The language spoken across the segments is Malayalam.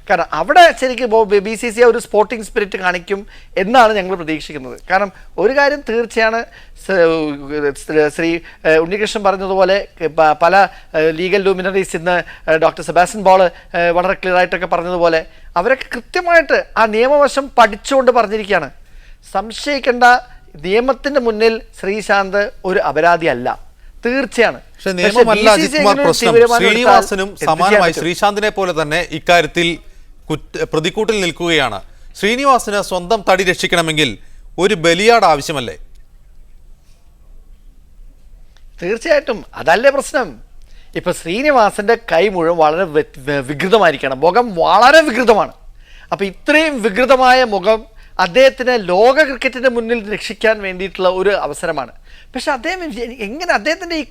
കാരണം അവിടെ ശരിക്കും BCCI ഒരു സ്പോർട്ടിംഗ് സ്പിരിറ്റ് കാണിക്കും എന്നാണ് ഞങ്ങൾ പ്രതീക്ഷിക്കുന്നത്. കാരണം ഒരു കാര്യം തീർച്ചയാണ്, ശ്രീ ഉണ്ണികൃഷ്ണൻ പറഞ്ഞതുപോലെ പല ലീഗൽ ലൂമിനറീസ് ഇന്ന് ഡോക്ടർ സെബാസ്റ്റ്യൻ പോൾ വളരെ ക്ലിയർ ആയിട്ടൊക്കെ പറഞ്ഞതുപോലെ അവരൊക്കെ കൃത്യമായിട്ട് ആ നിയമവശം പഠിച്ചുകൊണ്ട് പറഞ്ഞിരിക്കുകയാണ്. സംശയിക്കേണ്ട, നിയമത്തിൻ്റെ മുന്നിൽ ശ്രീശാന്ത് ഒരു അപരാധി അല്ല, തീർച്ചയാണ്. ശ്രീനിവാസനും സമാനമായി ശ്രീശാന്തിനെ പോലെ തന്നെ ഇക്കാര്യത്തിൽ പ്രതിക്കൂട്ടിൽ നിൽക്കുകയാണ്. ശ്രീനിവാസന് സ്വന്തം തടി രക്ഷിക്കണമെങ്കിൽ ഒരു ബലിയാട് ആവശ്യമല്ലേ? തീർച്ചയായിട്ടും അതല്ലേ പ്രശ്നം. ഇപ്പൊ ശ്രീനിവാസന്റെ കൈ മുഴുവൻ വളരെ വികൃതമായിരിക്കണം, മുഖം വളരെ വികൃതമാണ്. അപ്പൊ ഇത്രയും വികൃതമായ മുഖം അദ്ദേഹത്തിന് ലോക ക്രിക്കറ്റിന്റെ മുന്നിൽ രക്ഷിക്കാൻ വേണ്ടിയിട്ടുള്ള ഒരു അവസരമാണ്. പക്ഷെ അദ്ദേഹം എങ്ങനെ, അദ്ദേഹത്തിൻ്റെ ഈ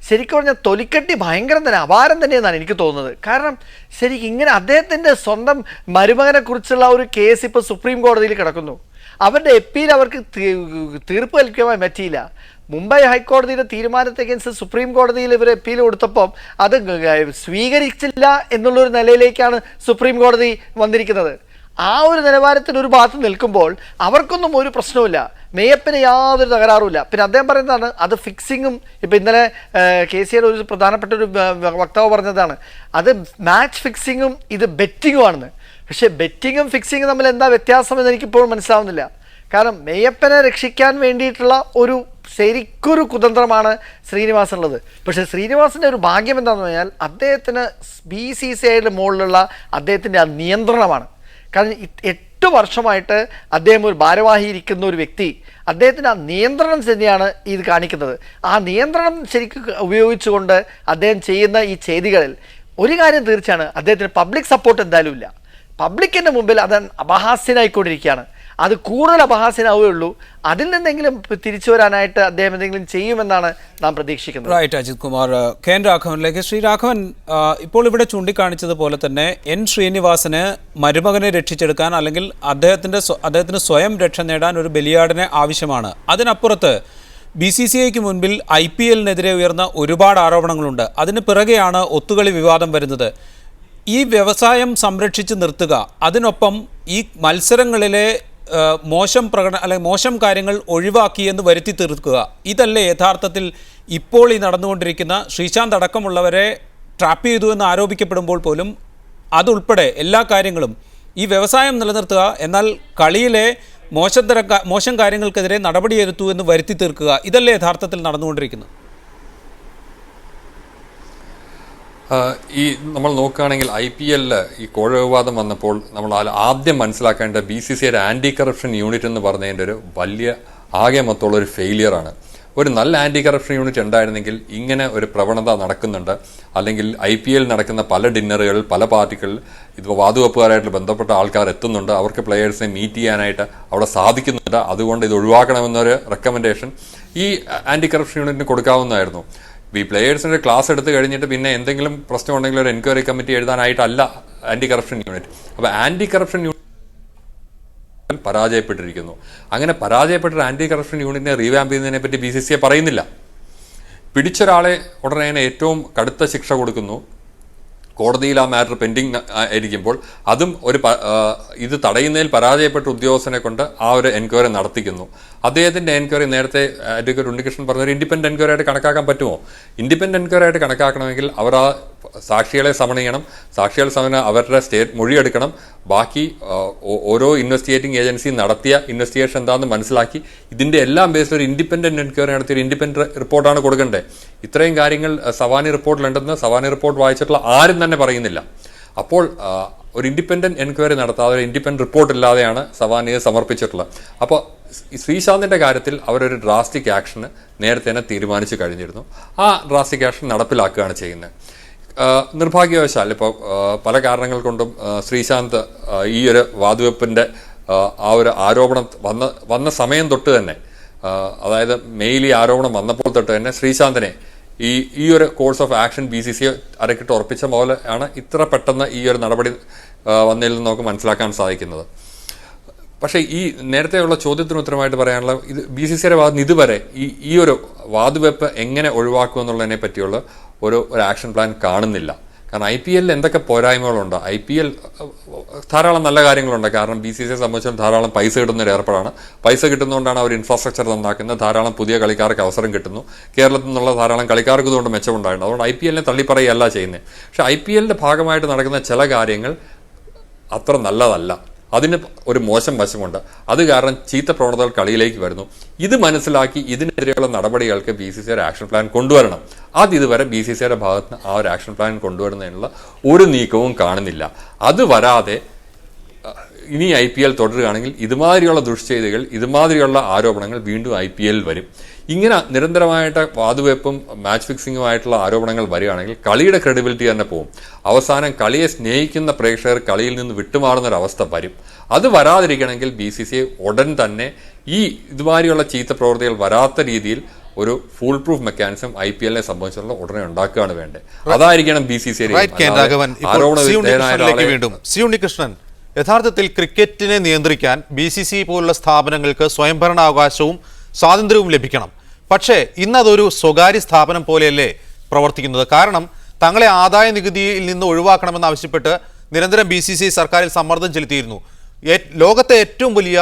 ശരിക്കും പറഞ്ഞാൽ തൊലിക്കട്ടി ഭയങ്കരം തന്നെ, അപാരം തന്നെയെന്നാണ് എനിക്ക് തോന്നുന്നത്. കാരണം ശരിക്കും ഇങ്ങനെ അദ്ദേഹത്തിൻ്റെ സ്വന്തം മരുമകനെ കുറിച്ചുള്ള ഒരു കേസ് ഇപ്പോൾ സുപ്രീം കോടതിയിൽ കിടക്കുന്നു. അവരുടെ അപ്പീൽ അവർക്ക് തീർപ്പ് കൽപ്പിക്കാൻ പറ്റിയില്ല. മുംബൈ ഹൈക്കോടതിയുടെ തീരുമാനത്തെക്കുറിച്ച് സുപ്രീം കോടതിയിൽ ഇവർ അപ്പീൽ കൊടുത്തപ്പം അത് സ്വീകരിച്ചില്ല എന്നുള്ളൊരു നിലയിലേക്കാണ് സുപ്രീം കോടതി വന്നിരിക്കുന്നത്. ആ ഒരു നിലവാരത്തിൽ ഒരു ഭാഗത്ത് നിൽക്കുമ്പോൾ അവർക്കൊന്നും ഒരു പ്രശ്നവുമില്ല, മേയപ്പിന് യാതൊരു തകരാറുമില്ല. പിന്നെ അദ്ദേഹം പറയുന്നതാണ് അത് ഫിക്സിങ്ങും, ഇപ്പം ഇന്നലെ KCയുടെ ഒരു പ്രധാനപ്പെട്ട ഒരു വക്താവ് പറഞ്ഞതാണ് അത് മാച്ച് ഫിക്സിങ്ങും ഇത് ബെറ്റിങ്ങും ആണെന്ന്. പക്ഷേ ബെറ്റിങ്ങും ഫിക്സിങ്ങും തമ്മിൽ എന്താ വ്യത്യാസമെന്ന് എനിക്കിപ്പോഴും മനസ്സിലാവുന്നില്ല. കാരണം മേയപ്പനെ രക്ഷിക്കാൻ വേണ്ടിയിട്ടുള്ള ഒരു ശരിക്കൊരു കുതന്ത്രമാണ് ശ്രീനിവാസനുള്ളത്. പക്ഷേ ശ്രീനിവാസൻ്റെ ഒരു ഭാഗ്യം എന്താണെന്ന് പറഞ്ഞാൽ അദ്ദേഹത്തിന് BCCIയുടെ മുകളിലുള്ള അദ്ദേഹത്തിൻ്റെ ആ നിയന്ത്രണമാണ്. കാരണം 8 വർഷമായിട്ട് അദ്ദേഹം ഒരു ഭാരവാഹി ഇരിക്കുന്ന ഒരു വ്യക്തി, അദ്ദേഹത്തിന് ആ നിയന്ത്രണം തന്നെയാണ് ഇത് കാണിക്കുന്നത്. ആ നിയന്ത്രണം ശരിക്കും ഉപയോഗിച്ചുകൊണ്ട് അദ്ദേഹം ചെയ്യുന്ന ഈ ചെയ്തികളിൽ ഒരു കാര്യം തീർച്ചയാണ്, അദ്ദേഹത്തിന് പബ്ലിക് സപ്പോർട്ട് എന്തായാലും ഇല്ല. പബ്ലിക്കിൻ്റെ മുമ്പിൽ അത് അപഹാസ്യനായിക്കൊണ്ടിരിക്കുകയാണ്. അത് കൂടുതൽ അപഹാസ്യനാവുകയുള്ളൂ. അതിൽ നിന്നെങ്കിലും തിരിച്ചു വരാനായിട്ട് അദ്ദേഹം എന്തെങ്കിലും ചെയ്യുമെന്നാണ് നാം പ്രതീക്ഷിക്കുന്നത്. റൈറ്റ് അജിത് കുമാർ. KN രാഘവനിലേക്ക്. ശ്രീ രാഘവൻ, ഇപ്പോൾ ഇവിടെ ചൂണ്ടിക്കാണിച്ചതുപോലെ തന്നെ ശ്രീനിവാസന് മരുമകനെ രക്ഷിച്ചെടുക്കാൻ അല്ലെങ്കിൽ അദ്ദേഹത്തിന് സ്വയം രക്ഷ നേടാൻ ഒരു ബലിയാടിനെ ആവശ്യമാണ്. അതിനപ്പുറത്ത് BCCIക്ക് മുൻപിൽ IPLനെതിരെ ഉയർന്ന ഒരുപാട് ആരോപണങ്ങളുണ്ട്. അതിന് പിറകെയാണ് ഒത്തുകളി വിവാദം വരുന്നത്. ഈ വ്യവസായം സംരക്ഷിച്ച് നിർത്തുക, അതിനൊപ്പം ഈ മത്സരങ്ങളിലെ മോശം കാര്യങ്ങൾ ഒഴിവാക്കിയെന്ന് വരുത്തി തീർക്കുക, ഇതല്ലേ യഥാർത്ഥത്തിൽ ഇപ്പോൾ ഈ നടന്നുകൊണ്ടിരിക്കുന്ന ശ്രീശാന്ത് അടക്കമുള്ളവരെ ട്രാപ്പ് ചെയ്തു എന്ന് ആരോപിക്കപ്പെടുമ്പോൾ പോലും അതുൾപ്പെടെ എല്ലാ കാര്യങ്ങളും ഈ വ്യവസായം നിലനിർത്തുക, എന്നാൽ കളിയിലെ മോശം കാര്യങ്ങൾക്കെതിരെ നടപടിയെടുത്തു എന്ന് വരുത്തി തീർക്കുക, ഇതല്ലേ യഥാർത്ഥത്തിൽ നടന്നുകൊണ്ടിരിക്കുന്നത്? ഈ നമ്മൾ നോക്കുകയാണെങ്കിൽ IPL ഈ കോഴ വിവാദം വന്നപ്പോൾ നമ്മൾ ആദ്യം മനസ്സിലാക്കേണ്ട BCCIയുടെ ആൻറ്റി കറപ്ഷൻ യൂണിറ്റ് എന്ന് പറഞ്ഞതിൻ്റെ ഒരു വലിയ ആകെ മൊത്തമുള്ള ഒരു ഫെയിലിയറാണ്. ഒരു നല്ല ആൻറ്റി കറപ്ഷൻ യൂണിറ്റ് ഉണ്ടായിരുന്നെങ്കിൽ ഇങ്ങനെ ഒരു പ്രവണത നടക്കുന്നുണ്ട്, അല്ലെങ്കിൽ IPL നടക്കുന്ന പല ഡിന്നറുകൾ, പല പാർട്ടികളിൽ ഇത് വാതുവെപ്പുകാരായിട്ട് ബന്ധപ്പെട്ട ആൾക്കാർ എത്തുന്നുണ്ട്, അവർക്ക് പ്ലെയേഴ്സിനെ മീറ്റ് ചെയ്യാനായിട്ട് അവിടെ സാധിക്കുന്നുണ്ട്, അതുകൊണ്ട് ഇത് ഒഴിവാക്കണമെന്നൊരു റെക്കമെൻഡേഷൻ ഈ ആൻറ്റി കറപ്ഷൻ യൂണിറ്റിന് കൊടുക്കാവുന്നതായിരുന്നു. ഈ പ്ലെയേഴ്സിൻ്റെ ക്ലാസ് എടുത്ത് കഴിഞ്ഞിട്ട് പിന്നെ എന്തെങ്കിലും പ്രശ്നമുണ്ടെങ്കിൽ ഒരു എൻക്വയറി കമ്മിറ്റി എഴുതാനായിട്ടല്ല ആൻറ്റി കറപ്ഷൻ യൂണിറ്റ്. അപ്പോൾ ആൻറ്റി കറപ്ഷൻ യൂണിറ്റ് പരാജയപ്പെട്ടിരിക്കുന്നു. അങ്ങനെ പരാജയപ്പെട്ട ആൻറ്റി കറപ്ഷൻ യൂണിറ്റിനെ റീവാമ്പ് ചെയ്യുന്നതിനെ പറ്റി BCCI പറയുന്നില്ല. പിടിച്ചൊരാളെ ഉടനെ ഏറ്റവും കടുത്ത ശിക്ഷ കൊടുക്കുന്നു. കോടതിയിൽ ആ മാറ്റർ പെൻഡിങ് ആയിരിക്കുമ്പോൾ അതും ഇത് തടയുന്നതിൽ പരാജയപ്പെട്ട ഉദ്യോഗസ്ഥനെ കൊണ്ട് ആ ഒരു എൻക്വയറി നടത്തിക്കുന്നു. അദ്ദേഹത്തിൻ്റെ എൻക്വയറി നേരത്തെ അഡ്വക്കേറ്റ് ഉണ്ണികൃഷ്ണൻ പറഞ്ഞൊരു ഇൻഡിപെൻഡന്റ് എൻക്വയറി ആയിട്ട് കണക്കാക്കാൻ പറ്റുമോ? ഇൻഡിപെൻഡന്റ് എൻക്വയറി ആയിട്ട് കണക്കാക്കണമെങ്കിൽ അവർ ആ സാക്ഷികളെ സമൺ ചെയ്യണം, സാക്ഷികളെ സമന അവരുടെ മൊഴിയെടുക്കണം, ബാക്കി ഓരോ ഇൻവെസ്റ്റിഗേറ്റിംഗ് ഏജൻസി നടത്തിയ ഇൻവെസ്റ്റിഗേഷൻ എന്താണെന്ന് മനസ്സിലാക്കി ഇതിൻ്റെ എല്ലാം ബേസിൽ ഒരു ഇൻഡിപെൻഡന്റ് എൻക്വയറി നടത്തി ഒരു ഇൻഡിപെൻഡന്റ് റിപ്പോർട്ടാണ് കൊടുക്കേണ്ടത്. ഇത്രയും കാര്യങ്ങൾ സവാനി റിപ്പോർട്ടിലുണ്ടെന്ന് സവാനി റിപ്പോർട്ട് വായിച്ചിട്ടുള്ള ആരും തന്നെ പറയുന്നില്ല. അപ്പോൾ ഒരു ഇൻഡിപെൻഡന്റ് എൻക്വയറി നടത്താതെ ഒരു ഇൻഡിപെൻഡന്റ് റിപ്പോർട്ട് ഇല്ലാതെയാണ് സവാനിയെ സമർപ്പിച്ചിട്ടുള്ളത്. അപ്പോൾ ശ്രീശാന്തിൻ്റെ കാര്യത്തിൽ അവരൊരു ഡ്രാസ്റ്റിക് ആക്ഷന് നേരത്തെ തന്നെ തീരുമാനിച്ചു കഴിഞ്ഞിരുന്നു. ആ ഡ്രാസ്റ്റിക് ആക്ഷൻ നടപ്പിലാക്കുകയാണ് ചെയ്യുന്നത്. നിർഭാഗ്യവശാൽ ഇപ്പോൾ പല കാരണങ്ങൾ കൊണ്ടും ശ്രീശാന്ത് ഈ ഒരു വാതുവെപ്പിൻ്റെ ആ ഒരു ആരോപണം വന്ന സമയം തൊട്ട് തന്നെ, അതായത് മെയിൽ ഈ ആരോപണം വന്നപ്പോൾ തൊട്ട് തന്നെ ശ്രീശാന്തിനെ ഈ ഒരു കോഴ്സ് ഓഫ് ആക്ഷൻ BCCI അരക്കിട്ട് ഉറപ്പിച്ച പോലെ ആണ് ഇത്ര പെട്ടെന്ന് ഈ ഒരു നടപടി വന്നതിൽ നിന്ന് നമുക്ക് മനസ്സിലാക്കാൻ സാധിക്കുന്നത്. പക്ഷേ ഈ നേരത്തെയുള്ള ചോദ്യത്തിന് ഉത്തരമായിട്ട് പറയാനുള്ള ഇത് BCCIയുടെ ഭാഗത്ത് ഇതുവരെ ഈ ഒരു വാതുവെപ്പ് എങ്ങനെ ഒഴിവാക്കും എന്നുള്ളതിനെ പറ്റിയുള്ള ഒരു ആക്ഷൻ പ്ലാൻ കാണുന്നില്ല. കാരണം IPL എന്തൊക്കെ പോരായ്മകളുണ്ട്. IPL ധാരാളം നല്ല കാര്യങ്ങളുണ്ട്. കാരണം BCCയെ സംബന്ധിച്ചും ധാരാളം പൈസ കിട്ടുന്ന ഒരു ഏർപ്പാടാണ്. പൈസ കിട്ടുന്നതുകൊണ്ടാണ് അവർ ഇൻഫ്രാസ്ട്രക്ചർ നന്നാക്കുന്നത്. ധാരാളം പുതിയ കളിക്കാർക്ക് അവസരം കിട്ടുന്നു. കേരളത്തിൽ നിന്നുള്ള ധാരാളം കളിക്കാർക്ക് ഇതുകൊണ്ട് മെച്ചമുണ്ടായിട്ടുണ്ട്. അതുകൊണ്ട് IPL തള്ളിപ്പറയല്ല ചെയ്യുന്നത്. പക്ഷേ IPL ഭാഗമായിട്ട് നടക്കുന്ന ചില കാര്യങ്ങൾ അത്ര നല്ലതല്ല. അതിന് ഒരു മോശം വശമുണ്ട്. അത് കാരണം ചീത്ത പ്രവണതകൾ കളിയിലേക്ക് വരുന്നു. ഇത് മനസ്സിലാക്കി ഇതിനെതിരെയുള്ള നടപടികൾക്ക് BCCI ഒരു ആക്ഷൻ പ്ലാൻ കൊണ്ടുവരണം. ഇതുവരെ BCCIയുടെ ഭാഗത്ത് നിന്ന് ആ ഒരു ആക്ഷൻ പ്ലാൻ കൊണ്ടുവരുന്നതിനുള്ള ഒരു നീക്കവും കാണുന്നില്ല. അത് വരാതെ ഇനി IPL തുടരുകയാണെങ്കിൽ ഇതുമാതിരിയുള്ള ദുഷ്ചെയ്തികൾ, ഇതുമാതിരിയുള്ള ആരോപണങ്ങൾ വീണ്ടും IPL വരും. ഇങ്ങനെ നിരന്തരമായിട്ട് വാതുവെപ്പും മാച്ച് ഫിക്സിങ്ങുമായിട്ടുള്ള ആരോപണങ്ങൾ വരികയാണെങ്കിൽ കളിയുടെ ക്രെഡിബിലിറ്റി തന്നെ പോകും. അവസാനം കളിയെ സ്നേഹിക്കുന്ന പ്രേക്ഷകർ കളിയിൽ നിന്ന് വിട്ടുമാറുന്നൊരവസ്ഥ വരും. അത് വരാതിരിക്കണമെങ്കിൽ BCCI ഉടൻ തന്നെ ഇതുമാതിരിയുള്ള ചീത്ത പ്രവൃത്തികൾ വരാത്ത രീതിയിൽ ഒരു ഫുൾ പ്രൂഫ് മെക്കാനിസം IPL സംബന്ധിച്ചുള്ള ഉടനെ ഉണ്ടാക്കുകയാണ് വേണ്ടത്. അതായിരിക്കണം BCCI. ഉണ്ണികൃഷ്ണൻ, യഥാർത്ഥത്തിൽ ക്രിക്കറ്റിനെ നിയന്ത്രിക്കാൻ BCCI പോലുള്ള സ്ഥാപനങ്ങൾക്ക് സ്വയംഭരണാവകാശവും സ്വാതന്ത്ര്യവും ലഭിക്കണം. പക്ഷേ ഇന്നതൊരു സ്വകാര്യ സ്ഥാപനം പോലെയല്ലേ പ്രവർത്തിക്കുന്നത്? കാരണം തങ്ങളെ ആദായ നികുതിയിൽ നിന്ന് ഒഴിവാക്കണമെന്ന് ആവശ്യപ്പെട്ട് നിരന്തരം BCCI സർക്കാരിൽ സമ്മർദ്ദം ചെലുത്തിയിരുന്നു. ലോകത്തെ ഏറ്റവും വലിയ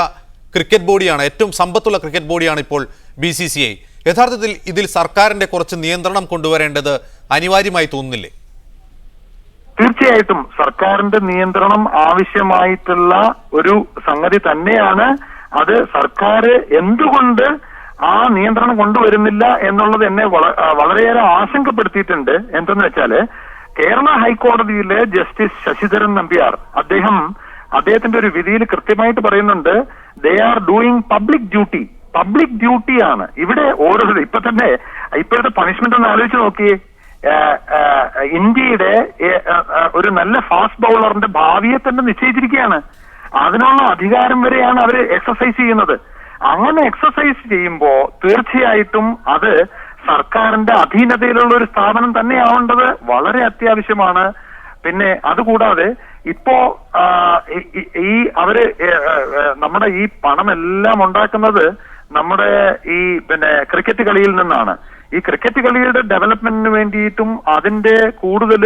ക്രിക്കറ്റ് ബോഡിയാണ്, ഏറ്റവും സമ്പത്തുള്ള ക്രിക്കറ്റ് ബോഡിയാണ് ഇപ്പോൾ BCCI. യഥാർത്ഥത്തിൽ ഇതിൽ സർക്കാരിന്റെ കുറച്ച് നിയന്ത്രണം കൊണ്ടുവരേണ്ടത് അനിവാര്യമായി തോന്നുന്നില്ലേ? തീർച്ചയായിട്ടും സർക്കാരിന്റെ നിയന്ത്രണം ആവശ്യമായിട്ടുള്ള ഒരു സംഗതി തന്നെയാണ്. അത് സർക്കാർ എന്തുകൊണ്ട് ആ നിയന്ത്രണം കൊണ്ടുവരുന്നില്ല എന്നുള്ളത് എന്നെ വളരെയേറെ ആശങ്കപ്പെടുത്തിയിട്ടുണ്ട്. എന്തെന്ന് വെച്ചാല് കേരള ഹൈക്കോടതിയിലെ ജസ്റ്റിസ് ശശിധരൻ നമ്പ്യാർ അദ്ദേഹത്തിന്റെ ഒരു വിധിയിൽ കൃത്യമായിട്ട് പറയുന്നുണ്ട്, ദേ ആർ ഡൂയിങ് പബ്ലിക് ഡ്യൂട്ടിയാണ് ഇവിടെ ഓരോരുത്തർ. ഇപ്പോഴത്തെ പണിഷ്മെന്റ് ഒന്ന് ആലോചിച്ച് നോക്കിയേ. ഇന്ത്യയുടെ ഒരു നല്ല ഫാസ്റ്റ് ബൗളറിന്റെ ഭാവിയെ തന്നെ നിശ്ചയിച്ചിരിക്കുകയാണ്. അതിനുള്ള അധികാരം വരെയാണ് അവർ എക്സസൈസ് ചെയ്യുന്നത്. അങ്ങനെ എക്സസൈസ് ചെയ്യുമ്പോ തീർച്ചയായിട്ടും അത് സർക്കാരിന്റെ അധീനതയിലുള്ള ഒരു സ്ഥാപനം തന്നെയാവേണ്ടത് വളരെ അത്യാവശ്യമാണ്. പിന്നെ അതുകൂടാതെ ഇപ്പോ നമ്മുടെ ഈ പണമെല്ലാം ഉണ്ടാക്കുന്നത് നമ്മുടെ ക്രിക്കറ്റ് കളിയിൽ നിന്നാണ്. ഈ ക്രിക്കറ്റ് കളിയുടെ ഡെവലപ്മെന്റിന് വേണ്ടിയിട്ടും അതിന്റെ കൂടുതൽ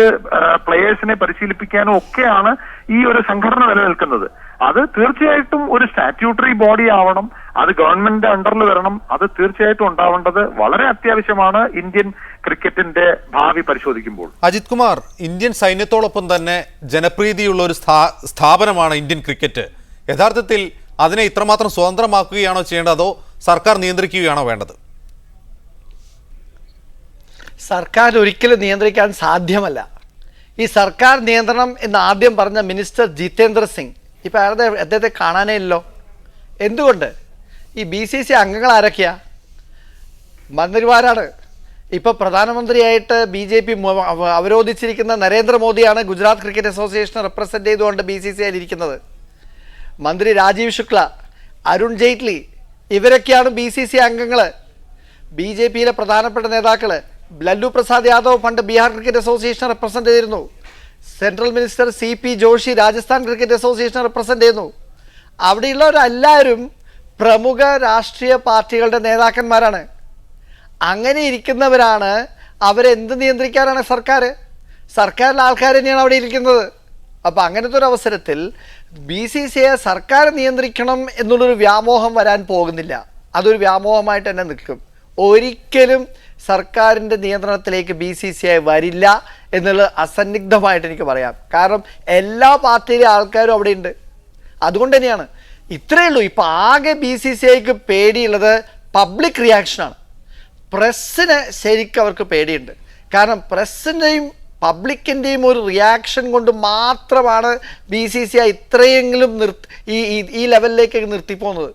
പ്ലെയേഴ്സിനെ പരിശീലിപ്പിക്കാനും ഒക്കെയാണ് ഈ ഒരു സംഘടന നിലനിൽക്കുന്നത്. അത് തീർച്ചയായിട്ടും ഒരു സ്റ്റാറ്റ്യൂട്ടറി ബോഡി ആവണം. അത് ഗവൺമെന്റ് അണ്ടറിൽ വരണം. അത് തീർച്ചയായിട്ടും ഉണ്ടാവേണ്ടത് വളരെ അത്യാവശ്യമാണ് ഇന്ത്യൻ ക്രിക്കറ്റിന്റെ ഭാവി പരിശോധിക്കുമ്പോൾ. അജിത് കുമാർ, ഇന്ത്യൻ സൈന്യത്തോടൊപ്പം തന്നെ ജനപ്രീതിയുള്ള ഒരു സ്ഥാപനമാണ് ഇന്ത്യൻ ക്രിക്കറ്റ്. യഥാർത്ഥത്തിൽ അതിനെ ഇത്രമാത്രം സ്വതന്ത്രമാക്കുകയാണോ ചെയ്യേണ്ടത്, അതോ സർക്കാർ നിയന്ത്രിക്കുകയാണോ വേണ്ടത്? സർക്കാർ ഒരിക്കലും നിയന്ത്രിക്കാൻ സാധ്യമല്ല. ഈ സർക്കാർ നിയന്ത്രണം എന്ന് ആദ്യം പറഞ്ഞ മിനിസ്റ്റർ ജിതേന്ദ്ര സിംഗ് ഇപ്പം അദ്ദേഹത്തെ കാണാനേ ഇല്ലല്ലോ. എന്തുകൊണ്ട്? ഈ BCCI അംഗങ്ങൾ ആരൊക്കെയാ? മന്ത്രിമാരാണ്. ഇപ്പോൾ പ്രധാനമന്ത്രിയായിട്ട് BJP അവരോധിച്ചിരിക്കുന്ന നരേന്ദ്രമോദിയാണ് ഗുജറാത്ത് ക്രിക്കറ്റ് അസോസിയേഷനെ റെപ്രസെൻ്റ് ചെയ്തുകൊണ്ട് BCCIയിൽ ഇരിക്കുന്നത്. മന്ത്രി രാജീവ് ശുക്ല, അരുൺ ജെയ്റ്റ്ലി, ഇവരൊക്കെയാണ് BCCI അംഗങ്ങൾ. BJPയിലെ പ്രധാനപ്പെട്ട നേതാക്കൾ ലല്ലു പ്രസാദ് യാദവ് പണ്ട് ബീഹാർ ക്രിക്കറ്റ് അസോസിയേഷനെ റെപ്രസെൻ്റ് ചെയ്തിരുന്നു. Central minister CP Joshi Rajasthan cricket അസോസിയേഷനെ റെപ്രസെൻ്റ് ചെയ്യുന്നു. അവിടെയുള്ളവരെല്ലാവരും പ്രമുഖ രാഷ്ട്രീയ പാർട്ടികളുടെ നേതാക്കന്മാരാണ്. അങ്ങനെ ഇരിക്കുന്നവരാണ്. അവരെന്ത് നിയന്ത്രിക്കാനാണ് സർക്കാരിലെ ആൾക്കാർ തന്നെയാണ് അവിടെ ഇരിക്കുന്നത്. അപ്പം അങ്ങനത്തെ ഒരു അവസരത്തിൽ BCCIയെ സർക്കാർ നിയന്ത്രിക്കണം എന്നുള്ളൊരു വ്യാമോഹം വരാൻ പോകുന്നില്ല. അതൊരു വ്യാമോഹമായിട്ട് തന്നെ നിൽക്കും. ഒരിക്കലും സർക്കാരിൻ്റെ നിയന്ത്രണത്തിലേക്ക് BCCI വരില്ല എന്നുള്ളത് അസന്നിഗ്ധമായിട്ട് എനിക്ക് പറയാം. കാരണം എല്ലാ പാർട്ടിയിലെ ആൾക്കാരും അവിടെ ഉണ്ട്. അതുകൊണ്ട് തന്നെയാണ് ഇത്രയേ ഉള്ളൂ. ഇപ്പം ആകെ BCCIക്ക് പേടിയുള്ളത് പബ്ലിക് റിയാക്ഷനാണ്. പ്രസ്സിന് ശരിക്കും അവർക്ക് പേടിയുണ്ട്. കാരണം പ്രസ്സിൻ്റെയും പബ്ലിക്കിൻ്റെയും ഒരു റിയാക്ഷൻ കൊണ്ട് മാത്രമാണ് BCCI ഇത്രയെങ്കിലും ഈ ലെവലിലേക്ക് നിർത്തിപ്പോകുന്നത്.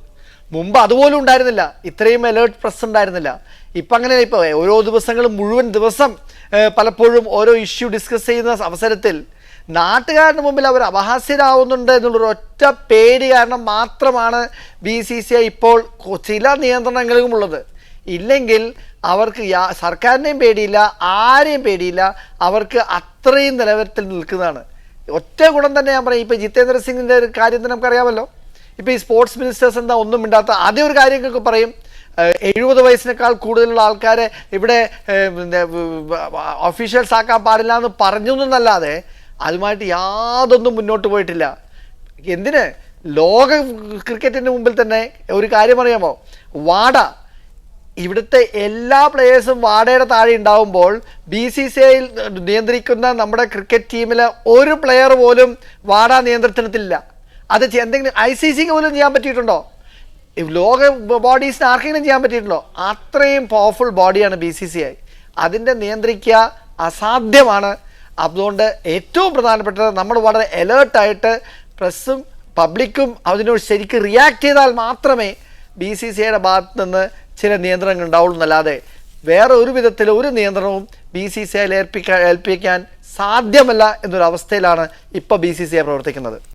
മുമ്പ് അതുപോലും ഉണ്ടായിരുന്നില്ല. ഇത്രയും അലേർട്ട് പ്രസ് ഉണ്ടായിരുന്നില്ല. ഇപ്പം അങ്ങനെ ഇപ്പോൾ ഓരോ ദിവസങ്ങളും മുഴുവൻ ദിവസം പലപ്പോഴും ഓരോ ഇഷ്യൂ ഡിസ്കസ് ചെയ്യുന്ന അവസരത്തിൽ നാട്ടുകാരുടെ മുമ്പിൽ അവർ അപഹാസ്യരാകുന്നുണ്ട് എന്നുള്ളൊരു ഒറ്റ പേടി കാരണം മാത്രമാണ് BCCI ഇപ്പോൾ ചില നിയന്ത്രണങ്ങളും ഉള്ളത്. ഇല്ലെങ്കിൽ അവർക്ക് സർക്കാരിനെയും പേടിയില്ല, ആരെയും പേടിയില്ല. അവർക്ക് അത്രയും നിലവാരത്തിൽ നിൽക്കുന്നതാണ്. ഒറ്റ ഗുണം തന്നെ ഞാൻ പറയും. ഇപ്പോൾ ജിതേന്ദ്ര സിംഗിൻ്റെ ഒരു കാര്യം തന്നെ നമുക്കറിയാമല്ലോ. ഇപ്പോൾ ഈ സ്പോർട്സ് മിനിസ്റ്റേഴ്സ് എന്താ ഒന്നും മിണ്ടാത്ത? ആദ്യം ഒരു കാര്യങ്ങളൊക്കെ പറയും, 70 വയസ്സിനേക്കാൾ കൂടുതലുള്ള ആൾക്കാരെ ഇവിടെ ഒഫീഷ്യൽസ് ആക്കാൻ പാടില്ല എന്ന് പറഞ്ഞു എന്നല്ലാതെ അതുമായിട്ട് യാതൊന്നും മുന്നോട്ട് പോയിട്ടില്ല. എന്തിന്? ലോക ക്രിക്കറ്റിൻ്റെ മുമ്പിൽ തന്നെ ഒരു കാര്യം അറിയാമോ, വാഡ ഇവിടുത്തെ എല്ലാ പ്ലേയേഴ്സും വാഡയുടെ താഴെ ഉണ്ടാവുമ്പോൾ BCCI നിയന്ത്രിക്കുന്ന നമ്മുടെ ക്രിക്കറ്റ് ടീമിലെ ഒരു പ്ലെയർ പോലും വാഡ നിയന്ത്രണത്തിലില്ല. അത് എന്തെങ്കിലും ICCക്ക് പോലും ചെയ്യാൻ പറ്റിയിട്ടുണ്ടോ? ലോക ബോഡീസിന് ആർക്കെങ്കിലും ചെയ്യാൻ പറ്റിയിട്ടുണ്ടോ? അത്രയും പവർഫുൾ ബോഡിയാണ് BCCI. അതിൻ്റെ നിയന്ത്രിക്കുക അസാധ്യമാണ്. അതുകൊണ്ട് ഏറ്റവും പ്രധാനപ്പെട്ടത് നമ്മൾ വളരെ അലേർട്ടായിട്ട് പ്രസ്സും പബ്ലിക്കും അതിനോട് ശരിക്കും റിയാക്ട് ചെയ്താൽ മാത്രമേ BCCIയുടെ ഭാഗത്ത് നിന്ന് ചില നിയന്ത്രണങ്ങൾ ഉണ്ടാവുള്ളൂ എന്നല്ലാതെ വേറെ ഒരു വിധത്തിൽ ഒരു നിയന്ത്രണവും BCCIയിൽ ഏൽപ്പിക്കാൻ സാധ്യമല്ല എന്നൊരവസ്ഥയിലാണ് ഇപ്പോൾ BCCI പ്രവർത്തിക്കുന്നത്.